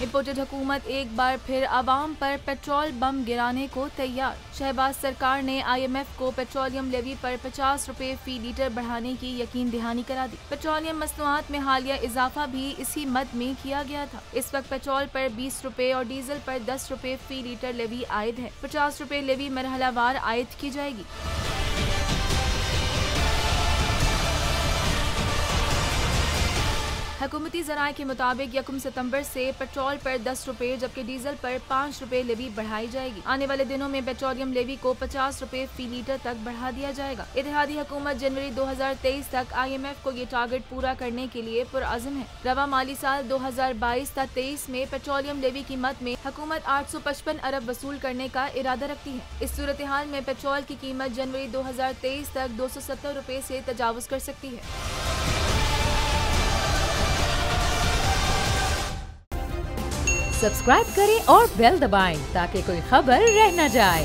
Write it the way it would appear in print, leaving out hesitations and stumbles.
डिपोटेड हुकूमत एक बार फिर आवाम पर पेट्रोल बम गिराने को तैयार। शहबाज सरकार ने IMF को पेट्रोलियम लेवी पर 50 रुपए फी लीटर बढ़ाने की यकीन दहानी करा दी। पेट्रोलियम मसनूआत में हालिया इजाफा भी इसी मद में किया गया था। इस वक्त पेट्रोल पर 20 रुपए और डीजल पर 10 रुपए फी लीटर लेवी आयद है। 50 रुपए लेवी मरहलावार आयद की जाएगी। हुकूमती ज़राए के मुताबिक 1 सितंबर से पेट्रोल पर 10 रुपए जबकि डीजल पर 5 रुपए लेवी बढ़ाई जाएगी। आने वाले दिनों में पेट्रोलियम लेवी को 50 रुपए फी लीटर तक बढ़ा दिया जाएगा। इत्तेहादी हुकूमत जनवरी 2023 तक IMF को ये टारगेट पूरा करने के लिए पुरअज़्म है। रवा माली साल 2022-23 में पेट्रोलियम लेवी कीमत में हुकूमत 855 अरब वसूल करने का इरादा रखती है। इस सूरत हाल में पेट्रोल की कीमत जनवरी 2023 तक 270 रुपए से तजावुज कर सकती है। सब्सक्राइब करें और बेल दबाएं ताकि कोई खबर रह न जाए।